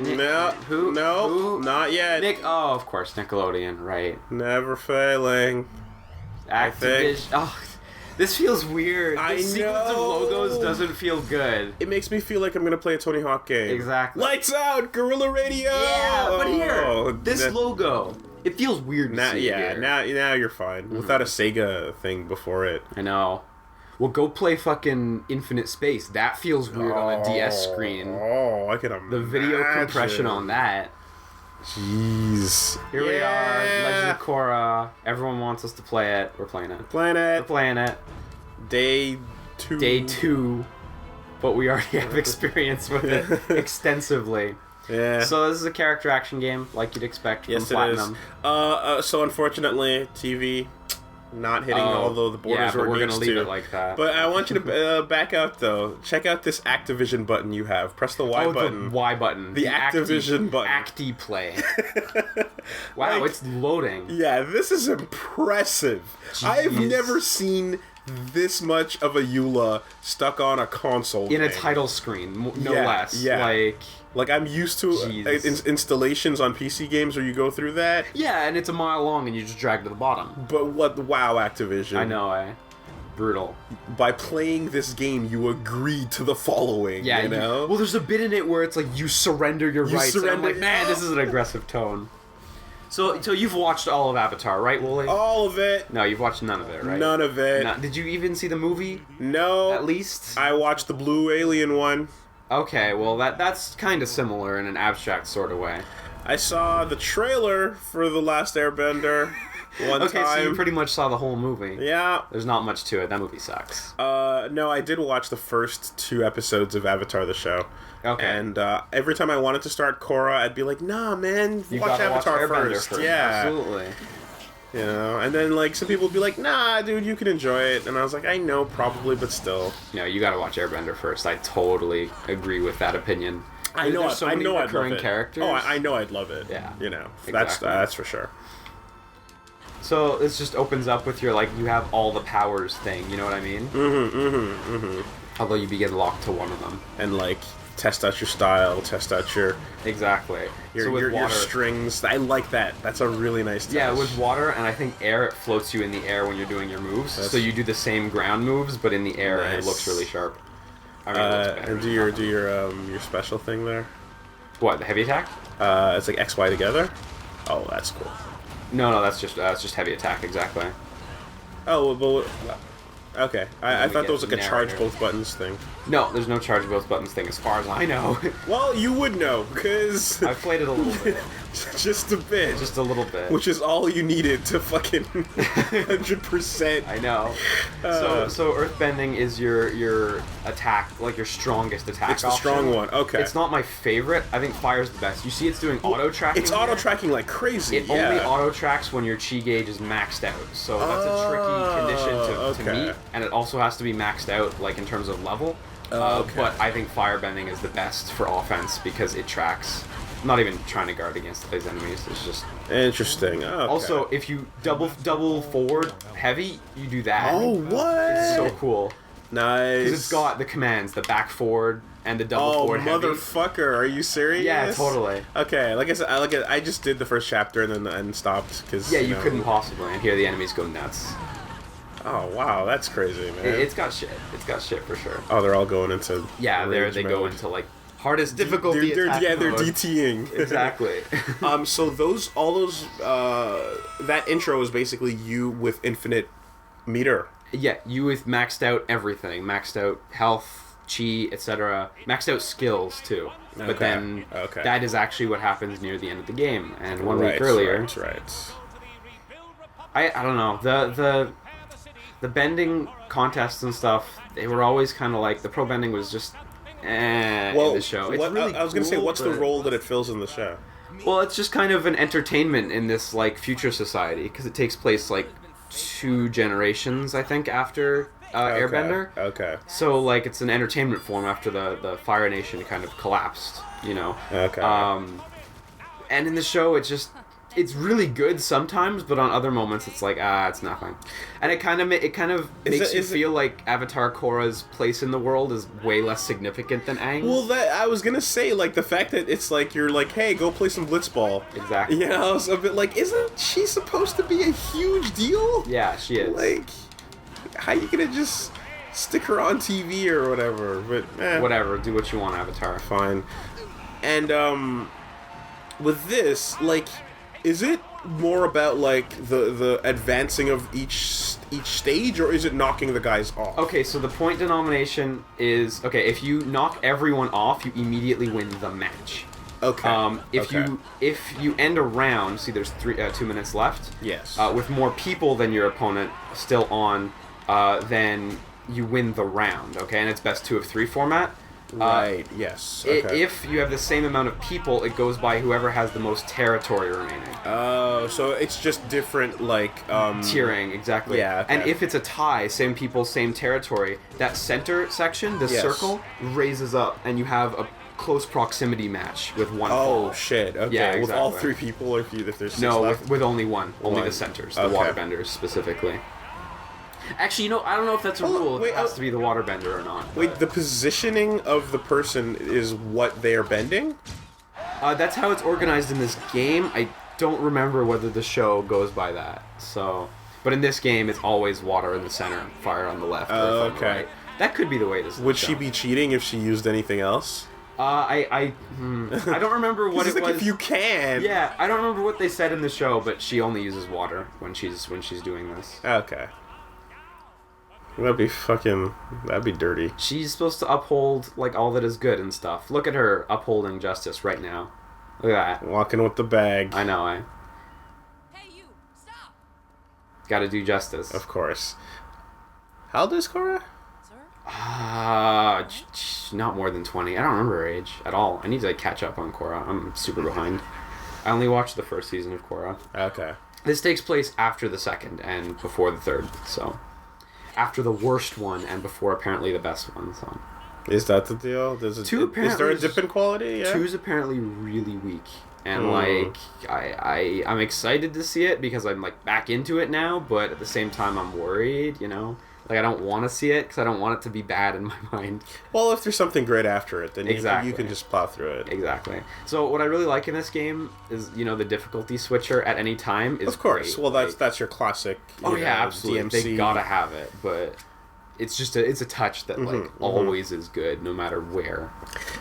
No. Who? No. Who? Not yet. Oh, of course, Nickelodeon, right. Never failing. Activision. Oh, this feels weird. I This sequence of know. logos doesn't feel good. It makes me feel like I'm gonna play a Tony Hawk game. Exactly. Lights out, Guerrilla Radio. Yeah, but here, this that- logo, it feels weird to Now, see yeah, here. now you're fine without a Sega thing before it. I know. Well, go play fucking Infinite Space. That feels weird on a DS screen. Oh, I can imagine. The video compression on that. Jeez. Here we are, Legend of Korra. Everyone wants us to play it. We're playing it. We're playing it. Day 2. Day 2. But we already have experience with it extensively. Yeah. So this is a character action game, like you'd expect from Platinum. It is. So unfortunately, TV not hitting although the borders but were we're needs gonna leave to. it like that. But I want you to back out though. Check out this Activision button you have. Press the Y button. The Y button. The Activision button. Acti play. Wow, it's loading. Yeah, this is impressive. Jeez. I've never seen this much of a EULA stuck on a console In game. a title screen, no less. Yeah. Like I'm used to installations on PC games where you go through that. Yeah, and it's a mile long and you just drag to the bottom. But wow, Activision. I know, brutal. By playing this game, you agree to the following. Yeah, you know. Well, there's a bit in it where it's like you surrender your rights. And I'm like, man, this is an aggressive tone. So you've watched all of Avatar, right, Wooly? All of it. No, you've watched none of it, right? None of it. Did you even see the movie? No. At least? I watched the Blue Alien one. Okay, well, that's kind of similar in an abstract sort of way. I saw the trailer for The Last Airbender one time. Okay, so you pretty much saw the whole movie. Yeah. There's not much to it. That movie sucks. No, I did watch the first 2 episodes of Avatar the show. Okay. And every time I wanted to start Korra, I'd be like, nah, man, You watch gotta Avatar watch Airbender first. Yeah. Absolutely. You know, and then like some people would be like, nah, dude, you can enjoy it. And I was like, I know, probably, but still. No, you gotta watch Airbender first. I totally agree with that opinion. I know, There's so many I'd recurring love it. characters. Oh, I know I'd love it. Yeah. You know, Exactly. that's for sure. So this just opens up with your, like, you have all the powers thing, you know what I mean? Although you begin locked to one of them. And like, test out your style, test out your Exactly. So with your water, strings. I like that. That's a really nice touch. yeah, with water, and I think air, it floats you in the air when you're doing your moves. So you do the same ground moves, but in the air, and it Nice. looks really sharp. I mean, it looks better. and do your special thing there. What, the heavy attack? It's like X, Y together. Oh, that's cool. No, that's just heavy attack, exactly. Oh, well, okay. I we thought get there was like a charge narrator. both buttons thing. No, there's no charge both buttons thing as far as I know. Well, you would know, because I've played it a little bit. just a bit. Just a little bit. Which is all you needed to fucking 100%. I know. So earthbending is your attack, like your strongest attack. It's the option. strong one. Okay. It's not my favorite. I think fire's the best. You see, it's doing auto tracking. It's auto tracking like crazy. It only auto tracks when your chi gauge is maxed out. So that's a tricky condition to meet, and it also has to be maxed out, like in terms of level. Okay. But I think firebending is the best for offense because it tracks. I'm not even trying to guard against these enemies. It's just Interesting. Okay. also if you double forward heavy, you do that. Oh, what? It's so cool. Nice. Because it's got the commands, the back forward and the double forward heavy. motherfucker! Are you serious? Yeah, totally. Okay, like I said, I just did the first chapter and then stopped because Yeah, you couldn't possibly. And here the enemies go nuts. Oh wow, that's crazy, man. It's got shit. It's got shit for sure. Oh, they're all going into there they go mode. into like hardest difficulty. They're attack they're mode. DTing. Exactly. So all those that intro is basically you with infinite meter. Yeah, you with maxed out everything, maxed out health, chi, etc. Maxed out skills too. But then that is actually what happens near the end of the game. And one week earlier, right. I don't know, the bending contests and stuff, they were always kind of like, the pro bending was just in the show. It's really I was gonna say, cool, what's the but- role that it fills in the show? Well, it's just kind of an entertainment in this like future society because it takes place like 2 generations, I think, after Airbender. Okay. So like it's an entertainment form after the Fire Nation kind of collapsed, you know. Okay. And in the show, it's just it's really good sometimes, but on other moments it's like it's nothing, and it kind of makes you feel like Avatar Korra's place in the world is way less significant than Aang's. Well, that I was gonna say, like the fact that it's like you're like, hey, go play some blitzball. Exactly. You know, so a bit like, isn't she supposed to be a huge deal? Yeah, she is. Like, how you gonna just stick her on TV or whatever? But whatever, do what you want, Avatar. Fine. And with this, like, is it more about like the advancing of each stage, or is it knocking the guys off? Okay, so the point denomination is if you knock everyone off, you immediately win the match. Okay. If you end a round, see, there's 2 minutes left. Yes. With more people than your opponent still on, then you win the round. Okay, and it's best 2 of 3 format. Right, yes. Okay. If you have the same amount of people, it goes by whoever has the most territory remaining. Oh, so it's just different, like, tiering, exactly. Yeah, okay. And if it's a tie, same people, same territory, that center section, the circle, raises up, and you have a close proximity match with one fall. Oh, shit, okay. Yeah, exactly. With all 3 people, if there's 6 No, left? with only one. Only the centers, the waterbenders, specifically. Actually, I don't know if that's a rule. It has to be the waterbender or not. Wait, the positioning of the person is what they are bending? That's how it's organized in this game. I don't remember whether the show goes by that. So, but in this game, it's always water in the center, fire on the left. Or Okay. Right. That could be the way this is. Would she be cheating if she used anything else? I don't remember what it was. If you can. Yeah, I don't remember what they said in the show, but she only uses water when she's doing this. Okay. That'd be dirty. She's supposed to uphold, like, all that is good and stuff. Look at her upholding justice right now. Look at that. Walking with the bag. I know, Hey, you! Stop! Gotta do justice. Of course. How old is Korra? Sir? Not more than 20. I don't remember her age at all. I need to catch up on Korra. I'm super behind. I only watched the first season of Korra. Okay. This takes place after the second and before the third, so... After the worst one and before apparently the best one, so... Is that the deal? Is there a dip in quality? Yeah. 2's apparently really weak. And, like, I'm excited to see it because I'm, like, back into it now, but at the same time I'm worried, you know? Like, I don't want to see it because I don't want it to be bad in my mind. Well, if there's something great after it, then you can just plow through it. Exactly. So what I really like in this game is, the difficulty switcher at any time is of course. Great. Well, that's your classic. Absolutely. DMC. They gotta have it, but it's just a touch that always is good, no matter where.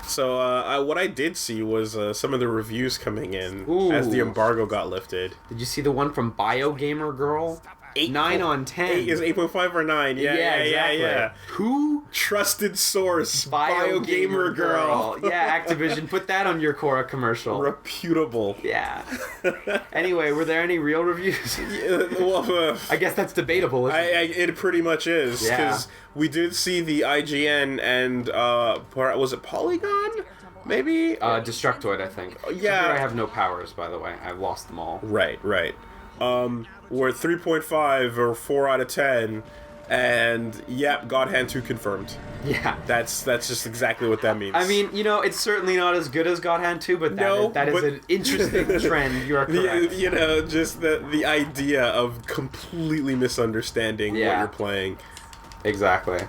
So what I did see was some of the reviews coming in as the Ooh. embargo got lifted. Did you see the one from BioGamer Girl? 9 on 10. Is 8.5 or 9? Yeah. Who? Trusted source. BioGamer Girl. Yeah, Activision. Put that on your Korra commercial. Reputable. Yeah. Anyway, were there any real reviews? Yeah, well, I guess that's debatable. It pretty much is. Because we did see the IGN and, was it Polygon? Maybe? Destructoid, I think. Yeah. I have no powers, by the way. I've lost them all. Right. We're 3.5 or 4 out of 10, and God Hand 2 confirmed. Yeah. That's just exactly what that means. I mean, it's certainly not as good as God Hand 2, but that is an interesting trend. You are correct. Just the idea of completely misunderstanding what you're playing. Exactly.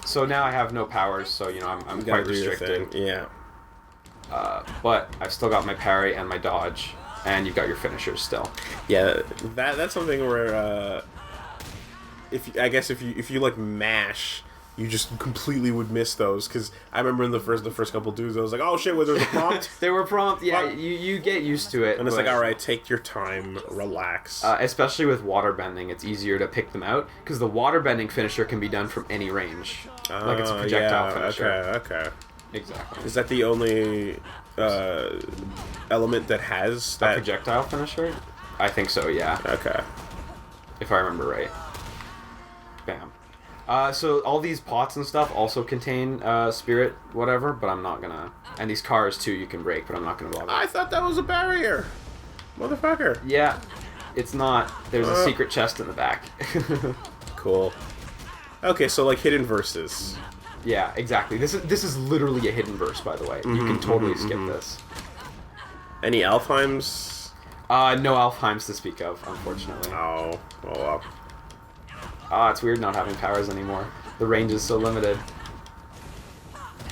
So now I have no powers, so, I'm quite restricted. Yeah. But I've still got my parry and my dodge. And you've got your finishers still. Yeah, that's something where if you like mash, you just completely would miss those. Because I remember in the first couple dudes, I was like, oh shit, well, there's a prompt. They were prompt. Yeah, you get used to it. And it's like, all right, take your time, relax. Especially with waterbending, it's easier to pick them out because the waterbending finisher can be done from any range. Like it's a projectile finisher. Okay. Exactly. Is that the only element that has that projectile finisher? I think so, yeah. Okay. If I remember right. Bam. So all these pots and stuff also contain spirit whatever, but I'm not gonna... And these cars too you can break, but I'm not gonna bother. I thought that was a barrier. Motherfucker. Yeah. It's not. There's a secret chest in the back. Cool. Okay, so like hidden verses. Yeah, exactly. This is literally a hidden verse, by the way. You can totally skip this. Any Alfheims? No Alfheims to speak of, unfortunately. Oh, well. It's weird not having powers anymore. The range is so limited.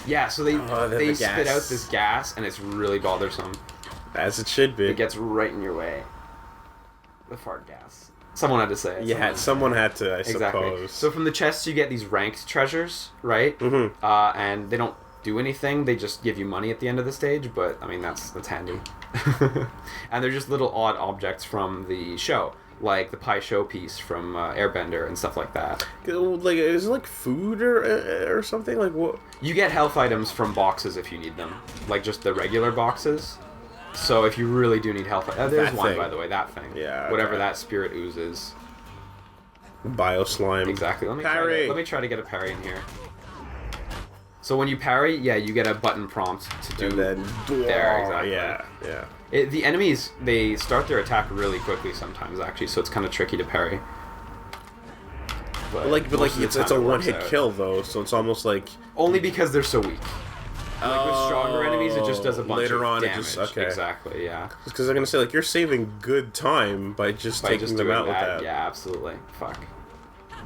Yeah, so they the spit gas. out this gas, and it's really bothersome. As it should be. It gets right in your way. The fart gas. Someone had to say it. Yeah, someone had to, I Exactly. suppose. So from the chests, you get these ranked treasures, right? Mm-hmm. And they don't do anything. They just give you money at the end of the stage. But I mean, that's handy. And they're just little odd objects from the show, like the pie show piece from Airbender and stuff like that. Like, is it like food or something? Like what? You get health items from boxes if you need them, like just the regular boxes. So if you really do need health, there's That one thing. by the way, that thing. Yeah, Whatever okay. that spirit ooze is. Bio slime. Exactly. Let me Parry. let me try to get a parry in here. So when you parry, yeah, you get a button prompt to do. And then There, exactly. Yeah. The enemies, they start their attack really quickly sometimes, actually, so it's kind of tricky to parry. But most of the it's time a it works one-hit out. kill though, so it's almost like Only because they're so weak. Like with stronger enemies, it just does a bunch later of on damage. it just okay. Exactly, yeah. Because I'm gonna say like you're saving good time by just By taking just them doing out with that, that. yeah, absolutely. Fuck.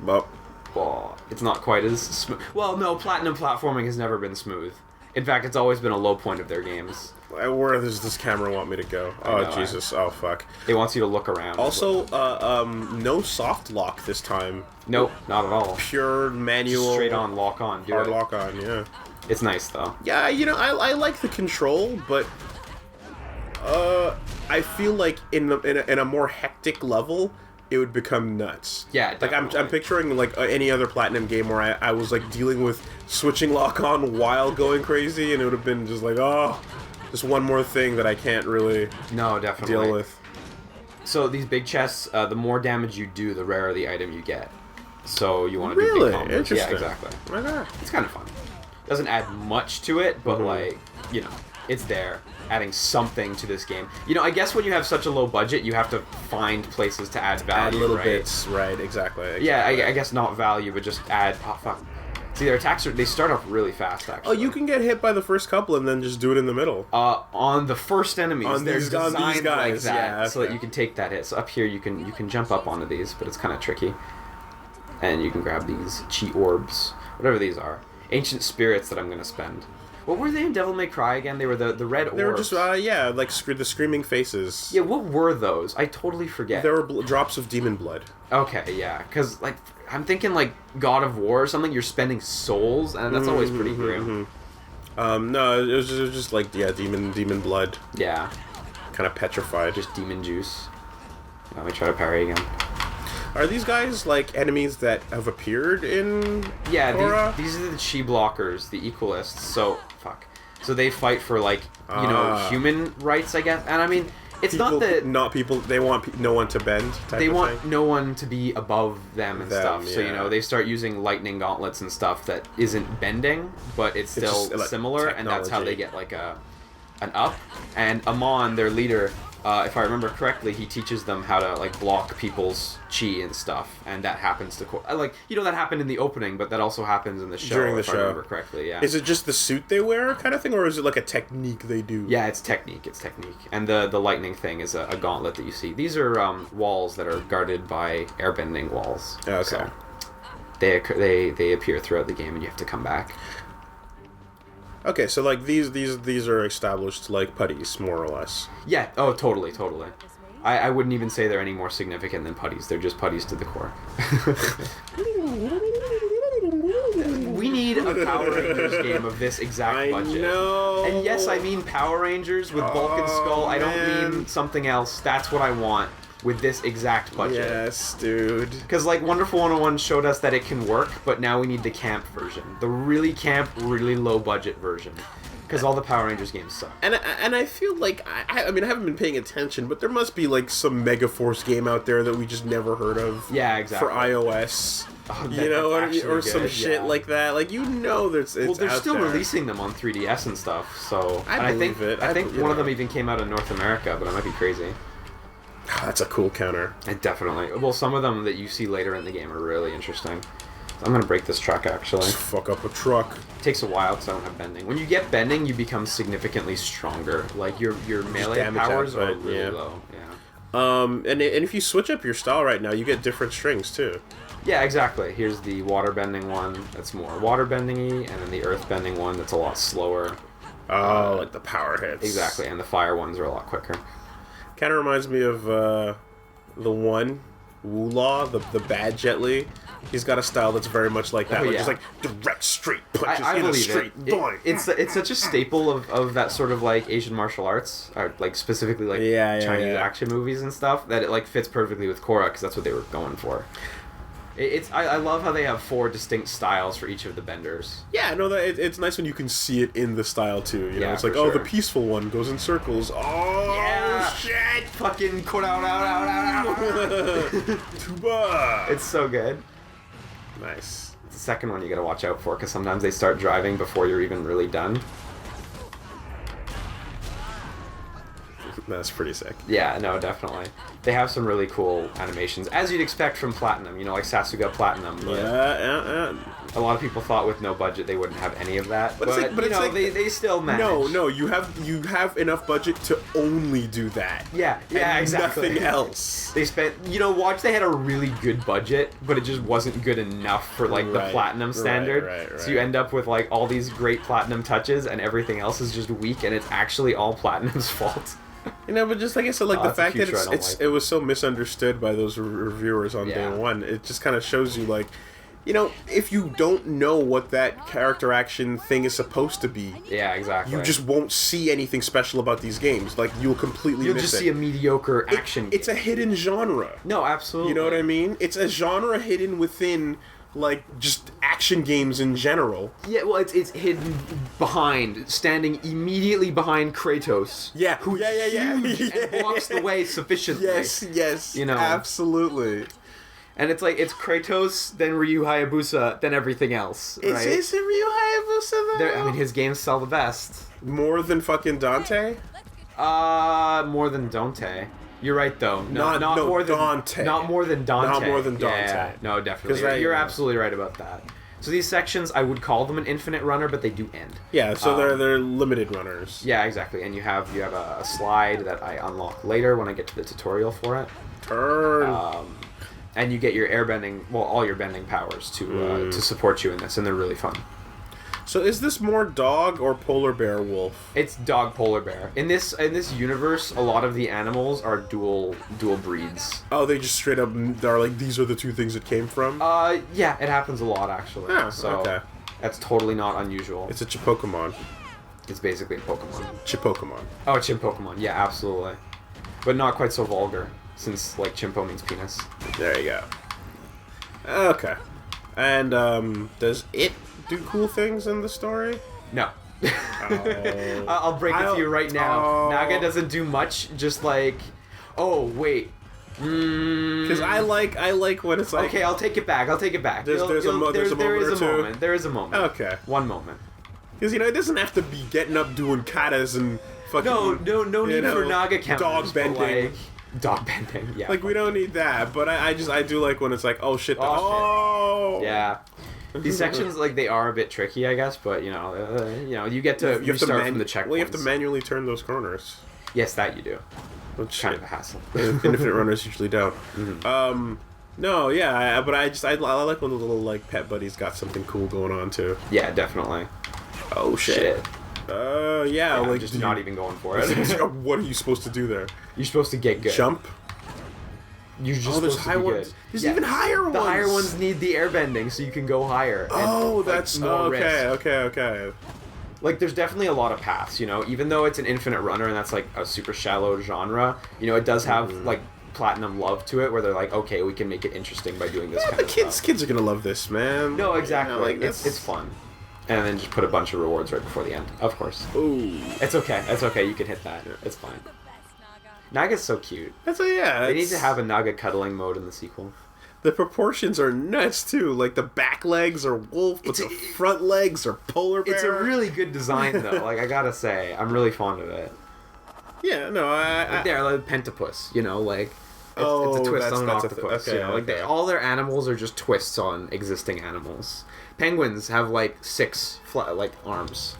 Well, Well, it's not quite as smooth. Well, no, Platinum platforming has never been smooth. In fact, it's always been a low point of their games. where does this camera want me to go? I Oh know, Jesus! Oh fuck! It wants you to look around. Also, no soft lock this time. Nope, not at all. Pure manual. Straight on, lock on. Do Hard it. lock on. Yeah. It's nice though. Yeah, I like the control, but I feel like in a more hectic level, it would become nuts. Yeah, like I'm definitely. picturing like any other Platinum game where I was like dealing with switching lock on while going crazy, and it would have been just like just one more thing that I can't really No, definitely. deal with. So these big chests, the more damage you do, the rarer the item you get. So you want to Really? do big combos. Interesting. Yeah, exactly. Oh my God. It's kind of fun. Doesn't add much to it, but Mhm. like, it's there, adding something to this game. I guess when you have such a low budget, you have to find places to add value, Add little right? bits, right? Exactly. Yeah, I guess not value, but just add. Oh fuck. See, their attacks they start off really fast. Oh, Actually. you can get hit by the first couple and then just do it in the middle. On the first enemies, On they're these designed like guys, that, yeah, so that okay. you can take that hit. So up here, you can jump up onto these, but it's kind of tricky. And you can grab these chi orbs, whatever these are, ancient spirits that I'm gonna spend. What were they in Devil May Cry again? They were the red orbs. They were just like the screaming faces. Yeah, what were those? I totally forget. There were drops of demon blood. Okay, yeah, because like I'm thinking like God of War or something. You're spending souls, and that's always pretty grim. No, it was just like demon blood, Yeah, kind of petrified. just demon juice. Let me try to parry again. Are these guys like enemies that have appeared in Yeah, Korra? these are the chi blockers, the equalists. So fuck. So they fight for like human rights, I guess. And I mean, it's People, not that not people. They want no one to bend. Type they of want thing. no one to be above them and Them, stuff. So yeah. they start using lightning gauntlets and stuff that isn't bending, but it's still just, like, similar, and that's how they technology. get like an up. And Amon, their leader, if I remember correctly, he teaches them how to like block people's chi and stuff, and that happens to that happened in the opening, but that also happens in the show. During the if I show. remember correctly, yeah. Is it just the suit they wear, kind of thing, or is it like a technique they do? Yeah, it's technique. It's technique, and the lightning thing is a gauntlet that you see. These are walls that are guarded by airbending walls. Okay. So they appear throughout the game, and you have to come back. Okay, so like these are established like putties, more or less. Yeah. Oh, totally. I wouldn't even say they're any more significant than putties. They're just putties to the core. We need a Power Rangers game of this exact I budget. know. And yes, I mean Power Rangers with Bulk and Skull. I don't man. mean something else. That's what I want with this exact budget. Yes, dude. Because, like, Wonderful 101 showed us that it can work, but now we need the camp version. The really camp, really low-budget version. Because all the Power Rangers games suck. And I feel like I mean I haven't been paying attention, but there must be like some Megaforce game out there that we just never heard of. Yeah, exactly. For iOS, Oh, you know, that's actually or some good, shit yeah. like that. Like it's Well, they're out still there. releasing them on 3DS and stuff, so... I and believe it. I think you one of know. them even came out in North America, but I might be crazy. That's a cool counter. Definitely. Well, some of them that you see later in the game are really interesting. I'm gonna break this truck, actually. Just fuck up a truck. Takes a while because I don't have bending. When you get bending, you become significantly stronger. Like, your melee damage powers are output, really yeah. low. Yeah. And if you switch up your style right now, you get different strings too. Yeah, exactly. Here's the water bending one that's more water bending-y, and then the earth bending one that's a lot slower. Oh, like the power hits. Exactly, and the fire ones are a lot quicker. Kind of reminds me of the one, Wulaw, the bad Jet Li. He's got a style that's very much like that. Oh, like yeah. just like direct straight punches I in a believe straight it. boing. It's such a staple of that sort of like Asian martial arts, or like specifically like Chinese action movies and stuff, that it like fits perfectly with Korra because that's what they were going for. I love how they have 4 distinct styles for each of the benders. Yeah, no, it's nice when you can see it in the style too. You know, it's like, for the sure. peaceful one goes in circles. Oh, Yeah. shit! Fucking out. Tuba! It's so good. Nice. The second one you gotta watch out for because sometimes they start driving before you're even really done. That's pretty sick. Yeah, no, definitely. They have some really cool animations, as you'd expect from Platinum, you know, like Sasuga Platinum. But Yeah. a lot of people thought with no budget they wouldn't have any of that. But, But you know, it's like- they still manage. No, you have enough budget to only do that. Yeah, And exactly. Nothing else. They spent, watch, they had a really good budget, but it just wasn't good enough for, like, the Right, Platinum standard. right. So you end up with, like, all these great Platinum touches, and everything else is just weak, and it's actually all Platinum's fault. But just like I said, like the that's a fact that feature I don't like. it was so misunderstood by those reviewers on day Yeah. one, it just kind of shows you, like, if you don't know what that character action thing is supposed to be, Yeah, exactly. you just won't see anything special about these games. Like, you'll completely You'll miss just it. see a mediocre action It's a hidden genre. No, absolutely. You know what I mean? It's a genre hidden within, like, just action games in general. Yeah, well, it's hidden standing immediately behind Kratos. Yeah. Who's Yeah. huge and blocks the way sufficiently. Yes. You know. Absolutely. And it's like, it's Kratos, then Ryu Hayabusa, then everything else, right? Is it Ryu Hayabusa, though? I mean, his games sell the best. More than fucking Dante? More than Dante. You're right, though. No, more than Dante. Not more than Dante. Not more than Dante. Yeah, no, definitely. 'Cause You're absolutely right about that. So these sections, I would call them an infinite runner, but they do end. Yeah, so they're limited runners. Yeah, exactly. And you have a slide that I unlock later when I get to the tutorial for it. Turn. And you get your airbending, all your bending powers to support you in this, and they're really fun. So is this more dog or polar bear wolf? It's dog polar bear. In this universe, a lot of the animals are dual breeds. Oh, they just straight up are like, these are the two things it came from? Yeah, it happens a lot actually. Huh, so okay. that's totally not unusual. It's a Chipokemon. It's basically a Pokemon. Chipokemon. Oh, Chimp Pokemon. Yeah, absolutely. But not quite so vulgar, since like Chimpo means penis. There you go. Okay. And does it do cool things in the story? No. Oh. I'll break it to you right now. Oh. Naga doesn't do much. Just like, oh wait. Because I like when it's like, Okay, I'll take it back. There's a moment or two? There is a moment. Okay. One moment. Because it doesn't have to be getting up doing katas and fucking No need for Naga counters. dog but, bending. like, dog bending. Yeah. Like, we don't need that, but I do like when it's like, oh shit, Oh, yeah. These sections, like, they are a bit tricky, I guess, but you get to start from the checkpoints. Well, you have to manually turn those corners. Yes, that you do. Which Kind of a hassle. Infinite runners usually don't. Mm-hmm. No, yeah, but I like when the little like pet buddies got something cool going on too. Yeah, definitely. Oh shit. Yeah, Yeah, like I'm just not even going for it. What are you supposed to do there? You're supposed to get good. Jump? You're just There's supposed high to be ones. good. There's Yeah. even higher ones. The higher ones need the airbending, so you can go higher. Oh, and, like, that's more risk. okay. Like, there's definitely a lot of paths, even though it's an infinite runner and that's, like, a super shallow genre, it does have, like, platinum love to it, where they're like, okay, we can make it interesting by doing this Yeah, kind the of kids stuff. kids are gonna love this, man. No, exactly. Like It's fun. And then just put a bunch of rewards right before the end, of course. Ooh, It's okay, you can hit that. It's fine. The best, Naga. Naga's so cute. that's yeah. They need to have a Naga cuddling mode in the sequel. The proportions are nuts too. Like the back legs are wolf, but the front legs are polar bear. It's a really good design, though. Like, I gotta say, I'm really fond of it. yeah. No, They're like Pentapus, like it's Oh, a twist that's- on an that's octopus. okay, Like okay. all their animals are just twists on existing animals. Penguins have like 6 arms.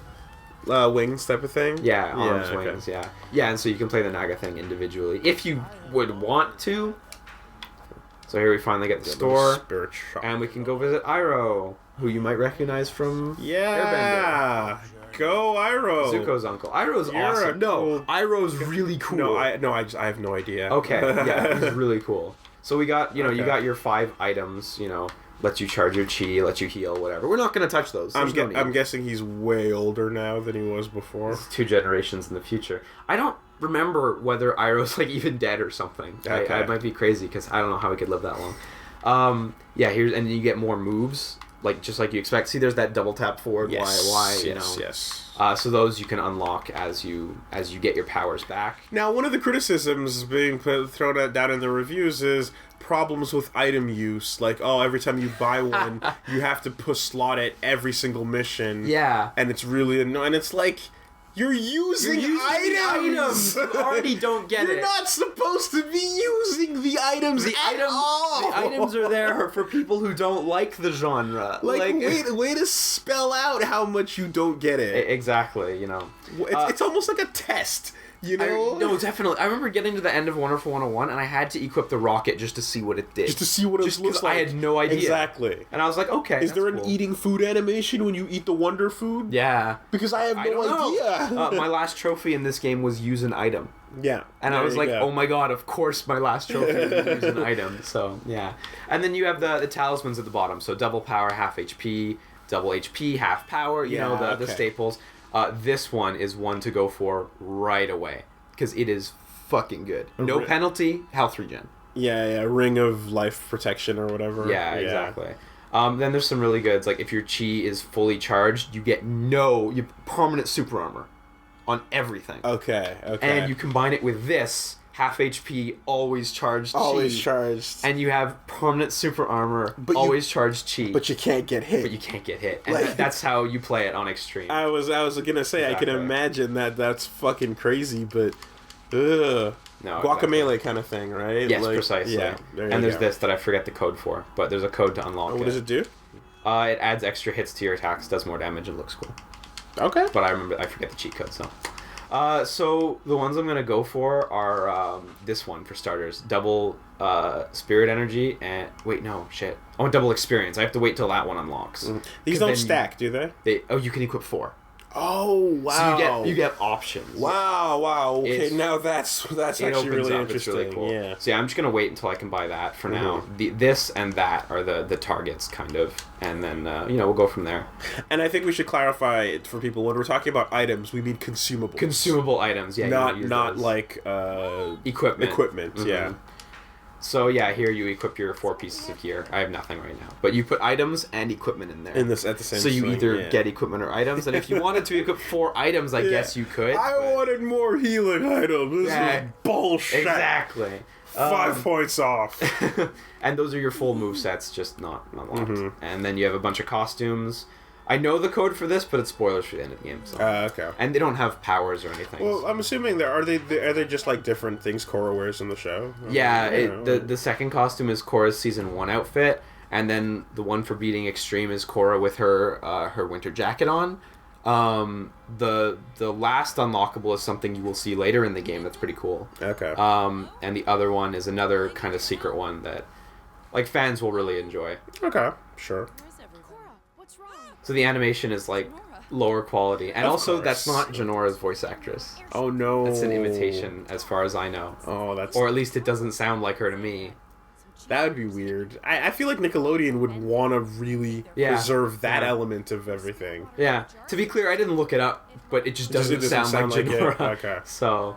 wings type of thing. Yeah, arms, okay. wings, yeah. Yeah, and so you can play the Naga thing individually if you would want to. So here we finally get the store, Spirit shop. and we can go visit Iroh, who you might recognize from Airbender. Yeah, go Iroh. Zuko's uncle. Iroh's You're awesome. a No, cool- Iroh's really cool. No, I have no idea. Okay, yeah, he's really cool. So we got, you Okay. got your 5 items, lets you charge your chi, lets you heal, whatever. We're not going to touch those. There's no need. I'm guessing he's way older now than he was before. It's 2 generations in the future. I don't remember whether Iroh's even dead or something. Okay. I might be crazy because I don't know how he could live that long. Yeah, and you get more moves, just like you expect. See, there's that double tap forward, Y, Yes. So those you can unlock as you get your powers back. Now, one of the criticisms being thrown down in the reviews is problems with item use. Like, every time you buy one, you have to slot it every single mission. Yeah. And it's really annoying. And it's like, you're using items! You already don't get You're it. not supposed to be using the items at all! The items are there for people who don't like the genre. Way to spell out how much you don't get it. Exactly, It's almost like a test, No, definitely. I remember getting to the end of Wonderful 101, and I had to equip the rocket just to see what it did. Just to see what it looks like. I had no idea. Exactly. And I was like, okay, Is there an cool. eating food animation when you eat the Wonder Food? Yeah. Because I have no don't idea. know. My last trophy in this game was use an item. Yeah. And I there was you like, go. oh my god, of course my last trophy is use an item. So, yeah. And then you have the talismans at the bottom. So double power, half HP, double HP, half power, the okay. staples. This one is one to go for right away. Because it is fucking good. No penalty, health regen. Yeah, Ring of Life Protection or whatever. Yeah, exactly. Then there's some really goods. Like, if your chi is fully charged, you get permanent super armor on everything. Okay. And you combine it with this, half HP, always charged chi. Always charged. And you have permanent super armor, But always charged chi. But you can't get hit. But you can't get hit. And that's how you play it on extreme. I was gonna say, Exactly. I can imagine that's fucking crazy, but... Ugh. No, Guacamelee kind of thing, right? Yes, precisely. Yeah, and there's this that I forget the code for, but there's a code to unlock what does it do? It adds extra hits to your attacks, does more damage, and looks cool. Okay. But I forget the cheat code, so. So the ones I'm gonna go for are this one for starters, double spirit energy and double experience. I have to wait till that one unlocks. These don't stack, do they? You can equip 4. Oh wow! So you get options. Wow! Okay, now that's It actually opens really up, interesting. It's really cool. Yeah. So I'm just gonna wait until I can buy that for now. This and that are the targets kind of, and then we'll go from there. And I think we should clarify it for people when we're talking about items, we mean consumables. Consumable items, yeah. Not like equipment. Equipment, yeah. So yeah, here you equip your 4 pieces of gear. I have nothing right now, but you put items and equipment in there. In this at the same. So you thing, either get equipment or items, and if you wanted to equip 4 items, I guess you could. I wanted more healing items. This is bullshit. Exactly. 5 points off. And those are your full movesets, just not unlocked. And then you have a bunch of costumes. I know the code for this, but it's spoilers for the end of the game. So. Okay. And they don't have powers or anything. Well, I'm assuming are they just like different things Korra wears in the show? Yeah, the second costume is Korra's season 1 outfit, and then the one for beating extreme is Korra with her winter jacket on. The last unlockable is something you will see later in the game. That's pretty cool. Okay. And the other one is another kind of secret one that fans will really enjoy. Okay. Sure. Korra, what's wrong? So the animation is lower quality, and Of also course. that's not Janora's voice actress. Oh no. It's an imitation, as far as I know. Oh, that's. Or at least it doesn't sound like her to me. That would be weird. I feel like Nickelodeon would want to really preserve that element of everything. Yeah. To be clear, I didn't look it up, but it just doesn't, sound like Janora. Okay. So.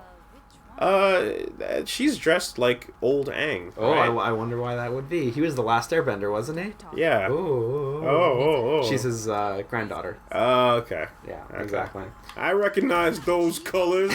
She's dressed like old Aang. Oh, right? I wonder why that would be. He was the last Airbender, wasn't he? Yeah. Ooh. Oh. She's his granddaughter. Okay. Yeah, Okay. exactly. I recognize those colors.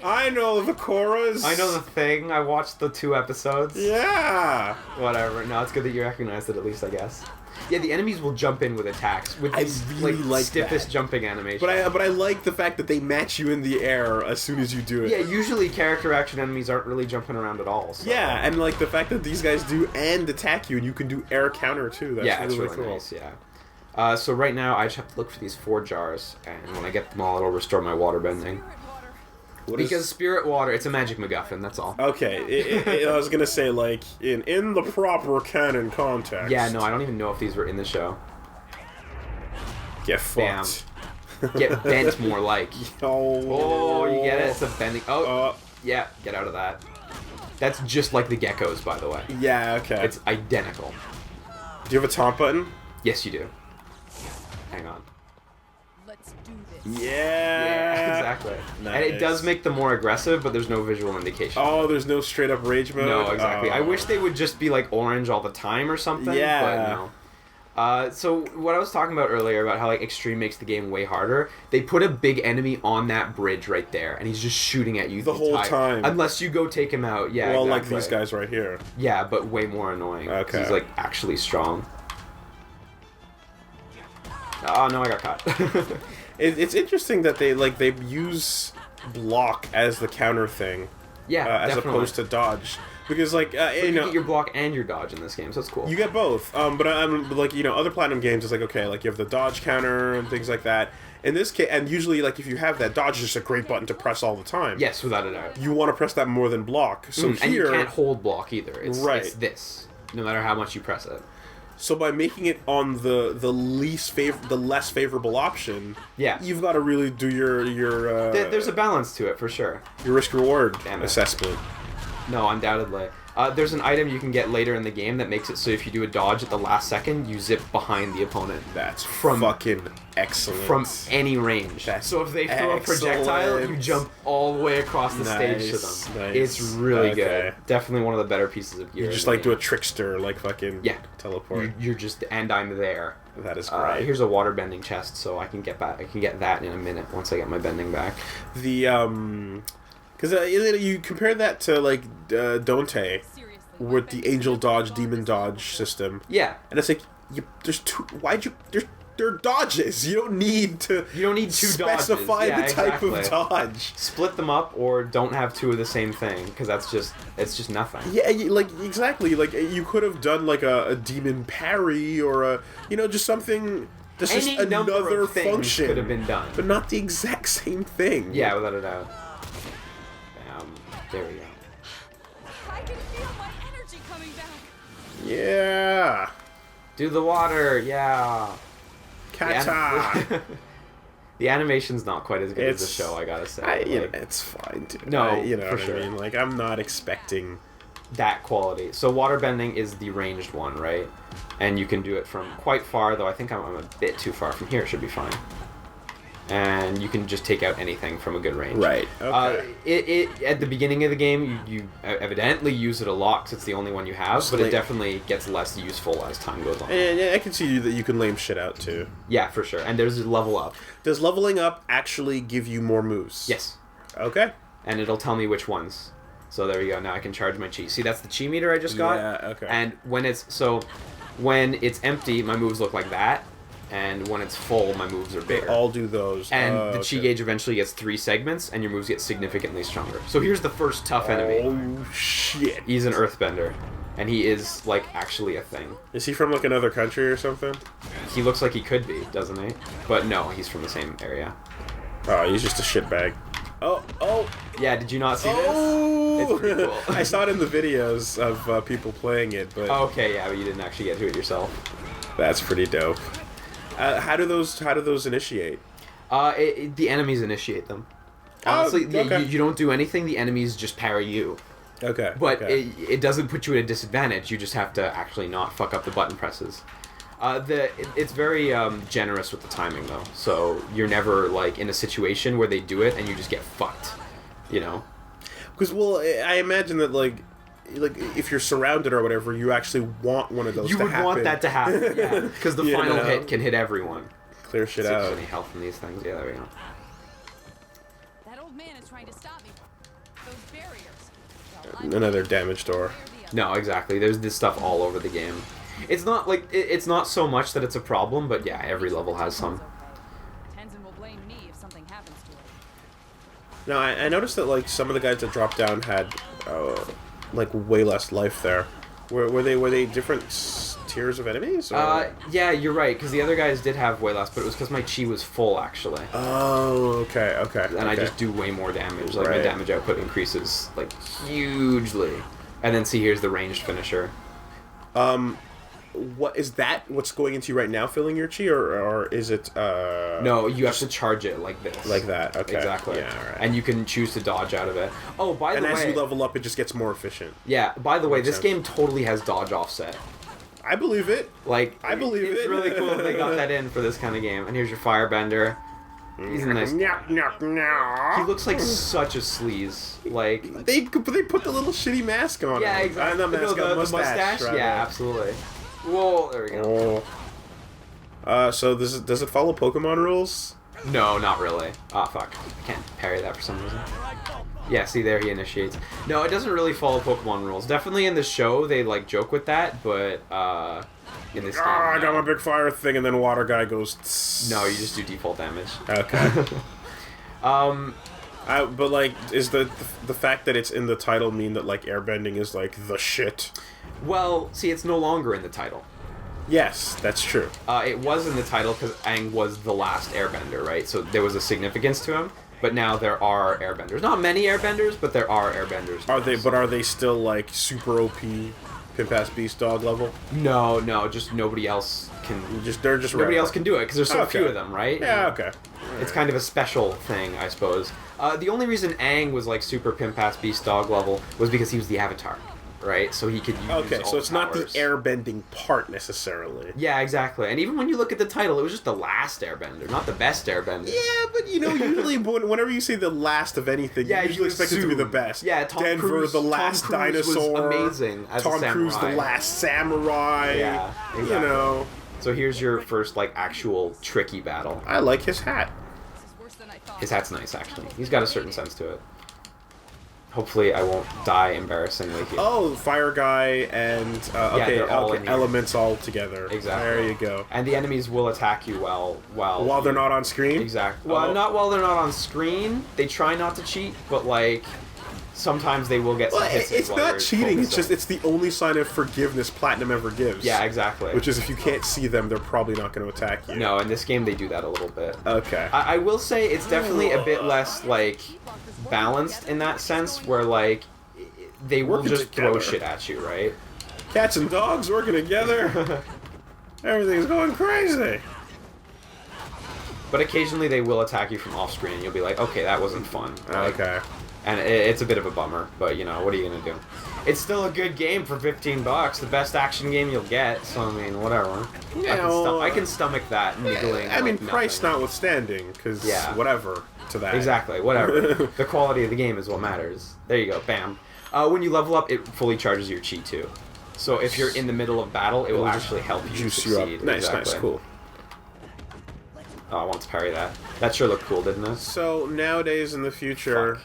I know the Korras. I know the thing. I watched the 2 episodes. Yeah. Whatever. No, it's good that you recognize it at least, I guess. Yeah, the enemies will jump in with attacks with I these really like stiffest that. jumping animation. But I like the fact that they match you in the air as soon as you do it. Yeah, usually character action enemies aren't really jumping around at all. So. Yeah, and like the fact that these guys do and attack you, and you can do air counter too. That's yeah, it's really really cool. nice. Yeah. So right now, I just have to look for these 4 jars, and when I get them all, it'll restore my water bending. Because spirit water, it's a magic MacGuffin, that's all. Okay, I was gonna say, like, in the proper canon context. Yeah, no, I don't even know if these were in the show. Get fucked. Get bent more like. Oh, you get it? It's a bending. Oh, yeah, get out of that. That's just like the geckos, by the way. Yeah, okay. It's identical. Do you have a taunt button? Yes, you do. Hang on. Let's do this. Yeah, exactly. Nice. And it does make them more aggressive, but there's no visual indication. Oh, there's no straight up rage mode? No, exactly. Oh. I wish they would just be like orange all the time or something. Yeah. But no. So what I was talking about earlier about how like extreme makes the game way harder, they put a big enemy on that bridge right there, and he's just shooting at you the whole time. unless you go take him out. Yeah, well, exactly. like these guys right here. Yeah, but way more annoying. Okay. He's like actually strong. Oh no, I got caught. It's interesting that they use block as the counter thing. Yeah, as definitely. opposed to dodge. Because, like, you get your block and your dodge in this game, so it's cool. You get both. But I'm like, other Platinum games, it's like, okay, like you have the dodge counter and things like that. In this case, and usually, like, if you have that, dodge is just a great button to press all the time. Yes, without a doubt. You want to press that more than block. So here, and you can't hold block either. It's, right. It's this, no matter how much you press it. So by making it on the less favorable option, yeah, you've got to really do your there's a balance to it for sure. Your risk reward assessment. No, undoubtedly. There's an item you can get later in the game that makes it so if you do a dodge at the last second, you zip behind the opponent. That's fucking excellent. From any range. So if they throw a projectile, you jump all the way across the stage to them. Nice. It's really good. Definitely one of the better pieces of gear. You just like do a trickster, like fucking teleport. You're just, and I'm there. That is great. Here's a water bending chest, so I can get back. I can get that in a minute once I get my bending back. Because you compare that to, like, Dante, with the angel dodge, demon dodge system. Yeah. And it's like, there are dodges. You don't need to specify the type of dodge. Split them up or don't have 2 of the same thing, because it's just nothing. Yeah, like, exactly. Like, you could have done, like, a demon parry or just something... Just another function could have been done. But not the exact same thing. Yeah, without a doubt. There we go. I can feel my energy coming back. Yeah. Do the water, yeah. Kata. The animation's not quite as good as the show, I gotta say. It's fine, dude. No, for sure. I mean? Like, I'm not expecting that quality. So waterbending is the ranged one, right? And you can do it from quite far, though I think I'm a bit too far. From here, it should be fine. And you can just take out anything from a good range. Right. Okay. At the beginning of the game, you evidently use it a lot because it's the only one you have, but it definitely gets less useful as time goes on. And I can see that you can lame shit out too. Yeah, for sure. And there's a level up. Does leveling up actually give you more moves? Yes. Okay. And it'll tell me which ones. So there you go. Now I can charge my chi. See, that's the chi meter I just got. Yeah. Okay. And when it's empty, my moves look like that. And when it's full, my moves are bigger. They all do those. And the chi gauge eventually gets 3 segments, and your moves get significantly stronger. So here's the first tough enemy. Oh, shit. He's an earthbender. And he is, like, actually a thing. Is he from, like, another country or something? He looks like he could be, doesn't he? But no, he's from the same area. Oh, he's just a shitbag. Oh. Yeah, did you not see this? It's pretty cool. I saw it in the videos of people playing it, but... Okay, yeah, but you didn't actually get to it yourself. That's pretty dope. How do those initiate? The enemies initiate them. Honestly, you don't do anything. The enemies just parry you. Okay. But it doesn't put you at a disadvantage. You just have to actually not fuck up the button presses. It's very generous with the timing though. So you're never like in a situation where they do it and you just get fucked. You know. Because I imagine that like if you're surrounded or whatever, you actually want one of those to happen. You would want that to happen, yeah. Because the final hit can hit everyone. Clear shit out. Is there any health in these things? Yeah, there we go. That old man is trying to stop me. Those barriers. Another damage door. No, exactly. There's this stuff all over the game. It's not like it's not so much that it's a problem, but yeah, every level has some. Tenzin will blame me if something happens to it. Now I noticed that like some of the guys that dropped down had like way less life there. Were they different tiers of enemies? Or? Yeah, you're right, because the other guys did have way less, but it was because my chi was full, actually. Oh, okay. And I just do way more damage. Like, my Right. damage output increases, like, hugely. And then, see, here's the ranged finisher. What is that? What's going into you right now, filling your chi, or is it? No, you have to charge it like this. Like that. Okay. Exactly. Yeah. All right. And you can choose to dodge out of it. Oh, by the way. And as you level up, it just gets more efficient. Yeah. By the way, Makes this sense. game totally has dodge offset. I believe it. Like, I believe it's it. really cool that they got that in for this kind of game. And here's your firebender. He's a nice. He looks like such a sleaze. Like. They put the little shitty mask on. Yeah, him. exactly. Not mask, No, the mustache. mustache. rather. Yeah, absolutely. Whoa, there we go. So does it follow Pokemon rules? No, not really. Oh, fuck. I can't parry that for some reason. Yeah, see, there he initiates. No, it doesn't really follow Pokemon rules. Definitely in the show, they, like, joke with that, but, in this game, I got no. my big fire thing, and then water guy goes. Tss. No, you just do default damage. Okay. But like, is the fact that it's in the title mean that like airbending is like the shit? Well, see, it's no longer in the title. Yes, that's true. It was in the title because Aang was the last airbender, right? So there was a significance to him. But now there are airbenders. Not many airbenders, but there are airbenders. Are they? But are they still like super OP, pimp ass beast dog level? No, just nobody else can. They're just Nobody rare. else can do it because there's so Okay. few of them, right? Yeah. Okay. It's kind of a special thing, I suppose. The only reason Aang was like super pimp ass beast dog level was because he was the Avatar, right? So he could use Okay, all so it's not the powers. airbending part necessarily. Yeah, exactly. And even when you look at the title, it was just the last airbender, not the best airbender. Yeah, but you know, usually whenever you say the last of anything, Yeah, you usually you expect it to be the assume. best. Yeah, Tom Denver, Cruise- the Tom last Cruise was dinosaur. amazing as a Tom Cruise, the samurai. last samurai. Yeah, exactly. You know, So here's your first like actual tricky battle. I like his hat. This is worse than I thought. His hat's nice, actually. He's got a certain sense to it. Hopefully, I won't die embarrassingly here. Oh, fire guy and they're all in here. elements all together. Exactly. There you go. And the enemies will attack you while They're not on screen. Exactly. Well, Oh. not while they're not on screen. They try not to cheat, but like sometimes they will get some Well, hisses it's while not you're cheating. It's just focusing. it's the only sign of forgiveness Platinum ever gives. Yeah, exactly. Which is if you can't see them, they're probably not going to attack you. No, in this game they do that a little bit. Okay. I will say it's definitely a bit less like balanced in that sense, where like they will Working just throw together. shit at you, right? Cats and dogs working together. Everything's going crazy. But occasionally they will attack you from off screen, and you'll be like, okay, that wasn't fun. Like, Okay. And it's a bit of a bummer, but you know, what are you gonna do? It's still a good game for $15, the best action game you'll get. So I mean, whatever. I can stomach that niggling. I mean, like price nothing. notwithstanding, because Yeah. whatever to that. Exactly, whatever. The quality of the game is what matters. There you go, bam. When you level up, it fully charges your chi too. So if you're in the middle of battle, it will actually help you Juice succeed. you up. Nice, Exactly. nice, cool. Oh, I want to parry that. That sure looked cool, didn't it? So nowadays in the future,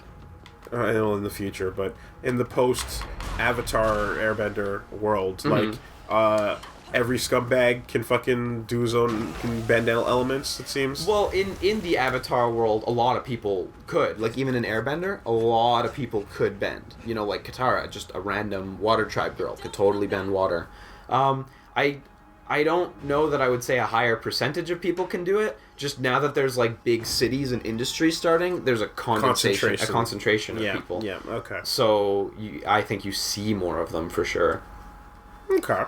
I know in the future, but in the post-Avatar Airbender world, Mm-hmm. like every scumbag can fucking do his own, can bend elements. It seems. Well, in the Avatar world, a lot of people could. Like, even in Airbender, a lot of people could bend. You know, like Katara, just a random water tribe girl, could totally bend water. I don't know that I would say a higher percentage of people can do it. Just now that there's, like, big cities and industry starting, there's a concentration of yeah, people. Yeah. Okay. So, I think you see more of them, for sure. Okay.